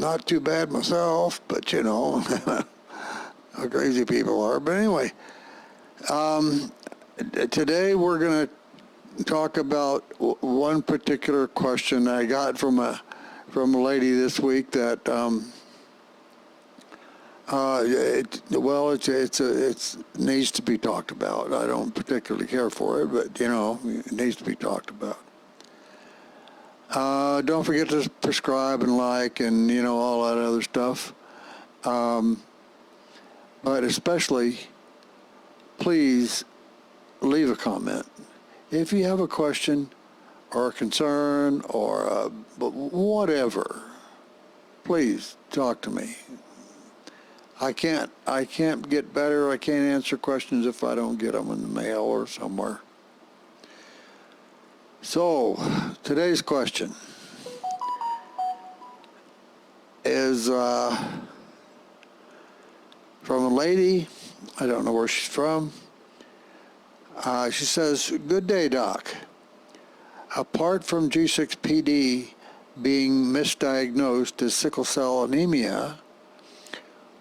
not too bad myself, but you know how crazy people are. But anyway, today we're going to talk about one particular question I got from a lady this week that it needs to be talked about. I don't particularly care for it, but you know, it needs to be talked about. Don't forget to prescribe and like and you know all that other stuff. But especially, please leave a comment if you have a question or a concern or whatever. Please talk to me. I can't get better. I can't answer questions if I don't get them in the mail or somewhere. So, today's question is from a lady. I don't know where she's from. She says, "Good day, Doc. Apart from G6PD being misdiagnosed as sickle cell anemia,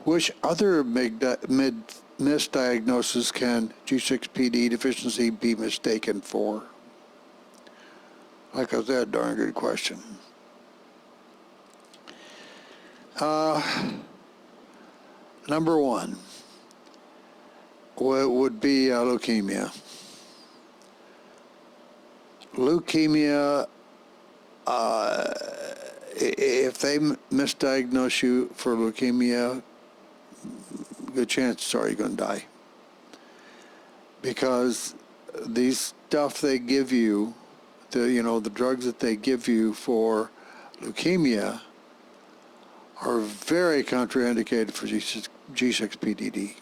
which other misdiagnosis can G6PD deficiency be mistaken for?" Like I said, darn good question. Number one would be leukemia. Leukemia, if they misdiagnose you for leukemia, good chances are you're going to die. Because these stuff they give you, the drugs that they give you for leukemia are very contraindicated for G6PD.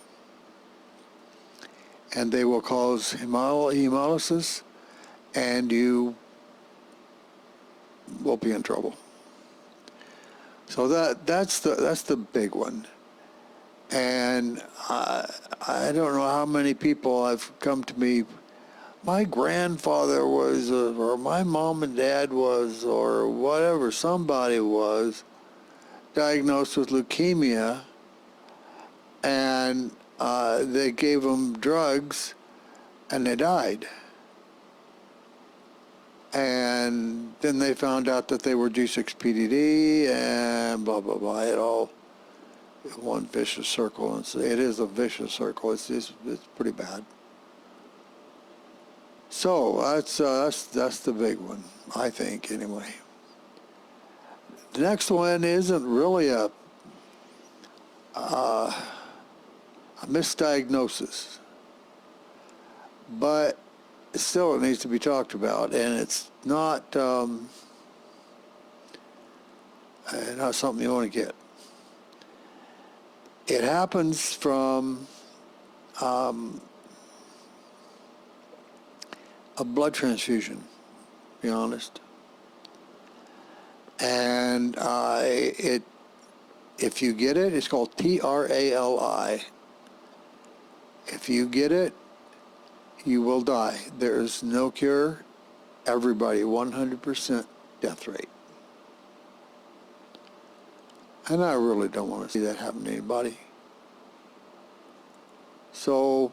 And they will cause hemolysis, and you will be in trouble. So that's the big one. And I don't know how many people have come to me, my grandfather was, or my mom and dad was, or whatever, somebody was diagnosed with leukemia, and they gave them drugs, and they died. And then they found out that they were G6PD and blah, blah, blah. It all one vicious circle. And it is a vicious circle. It's pretty bad. So that's the big one, I think, anyway. The next one isn't really a misdiagnosis, but still it needs to be talked about, and it's not something you want to get. It happens from a blood transfusion, to be honest. And if you get it, it's called TRALI. If you get it, you will die. There is no cure. Everybody, 100% death rate. And I really don't want to see that happen to anybody. So,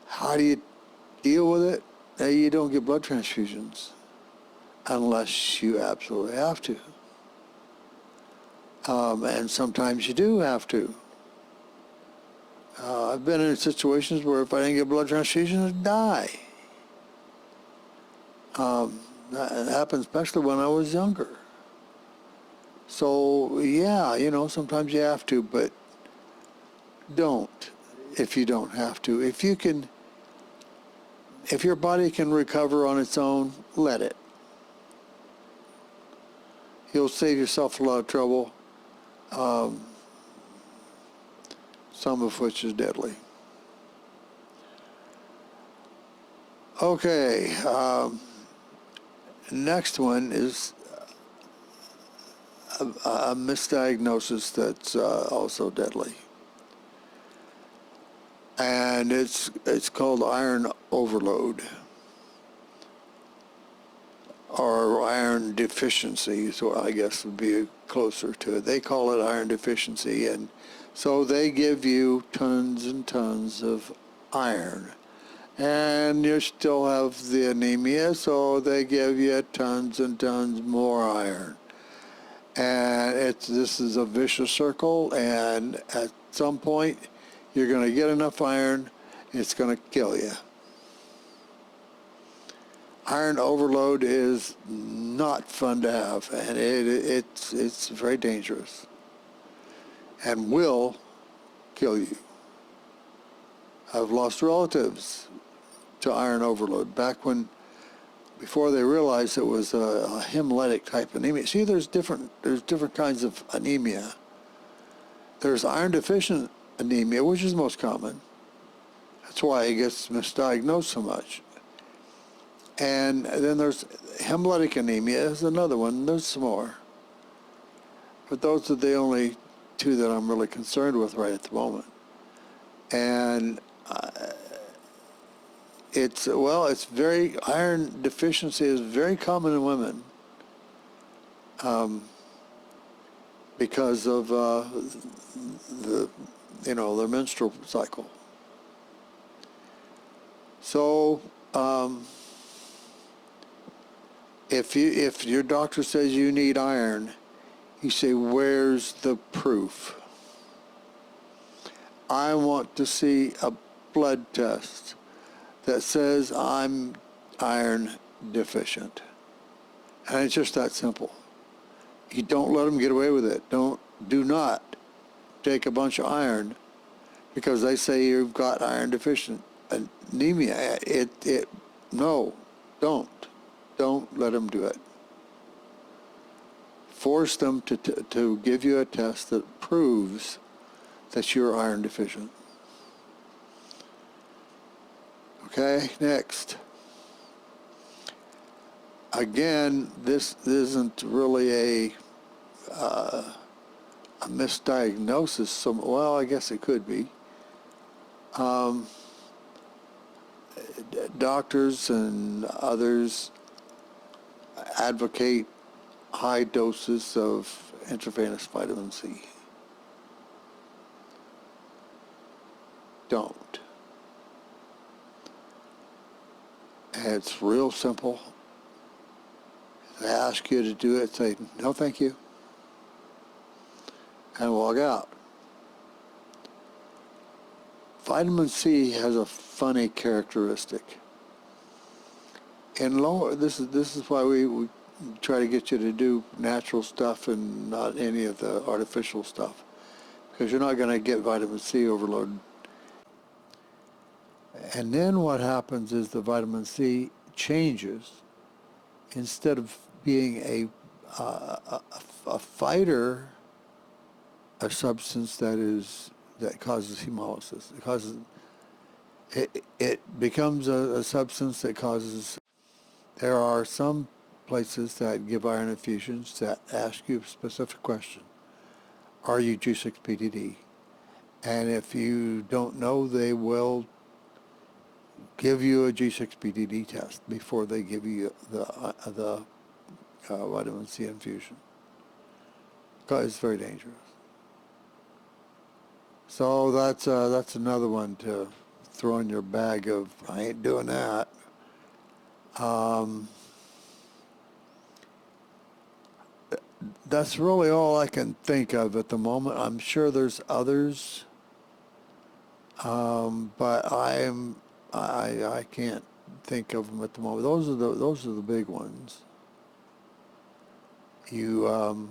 how do you deal with it? You don't get blood transfusions unless you absolutely have to. And sometimes you do have to. I've been in situations where if I didn't get blood transfusions, I'd die. That happened especially when I was younger. So, yeah, sometimes you have to, but don't if you don't have to. If your body can recover on its own, let it. You'll save yourself a lot of trouble, some of which is deadly. Okay, next one is a misdiagnosis that's also deadly. And it's called iron overload, or iron iron deficiency, so I guess would be closer to it. They call it iron deficiency, and so they give you tons and tons of iron. And you still have the anemia, so they give you tons and tons more iron. And this is a vicious circle, and at some point you're going to get enough iron, it's going to kill you. Iron overload is not fun to have, and it's very dangerous and will kill you. I've lost relatives to iron overload back before they realized it was a hemolytic type anemia. See, there's different kinds of anemia. There's iron deficient anemia, which is most common. That's why it gets misdiagnosed so much. And then there's hemolytic anemia is another one. There's some more. But those are the only two that I'm really concerned with right at the moment. And iron deficiency is very common in women because of their menstrual cycle. So if your doctor says you need iron, you say, where's the proof? I want to see a blood test that says I'm iron deficient. And it's just that simple. You don't let them get away with it. Do not take a bunch of iron because they say you've got iron deficient anemia. No, don't let them do it. Force them to give you a test that proves that you're iron deficient. Okay, next. Again, this isn't really a misdiagnosis. Well, I guess it could be. Doctors and others advocate high doses of intravenous vitamin C. Don't. It's real simple. If they ask you to do it, say, no thank you, and walk out. Vitamin C has a funny characteristic. This is why we try to get you to do natural stuff and not any of the artificial stuff, because you're not going to get vitamin C overload. And then what happens is the vitamin C changes. Instead of being a fighter, a substance that causes hemolysis. It becomes a substance that causes. There are some places that give iron infusions that ask you a specific question: are you G6PD? And if you don't know, they will give you a G6PD test before they give you the vitamin C infusion, because it's very dangerous. So that's another one to throw in your bag of, I ain't doing that. That's really all I can think of at the moment. I'm sure there's others, but I can't think of them at the moment. Those are the big ones. You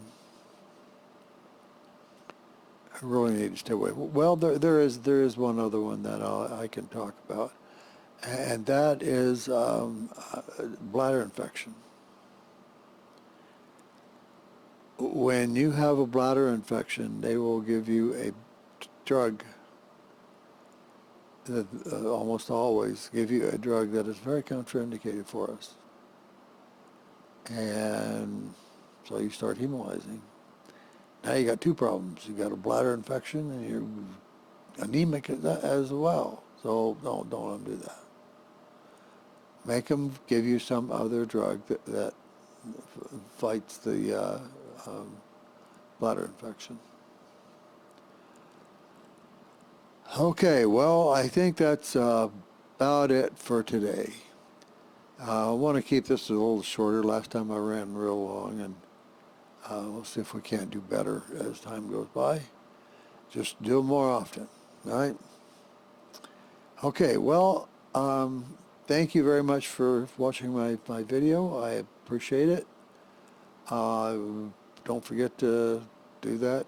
really need to stay away. Well, there is one other one that I can talk about, and that is bladder infection. When you have a bladder infection, they will give you a drug that almost always give you a drug that is very contraindicated for us. And so you start hemolyzing. Now you got two problems. You got a bladder infection and you're anemic as well. So don't undo that. Make them give you some other drug that fights the bladder infection. Okay, well, I think that's about it for today. I want to keep this a little shorter. Last time I ran real long, and we'll see if we can't do better as time goes by. Just do it more often, all right? Okay, well, thank you very much for watching my video. I appreciate it. Don't forget to do that,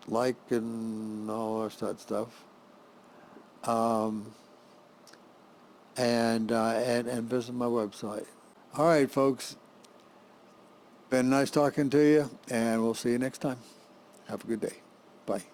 like and all that stuff. And visit my website. All right, folks. Been nice talking to you, and we'll see you next time. Have a good day. Bye.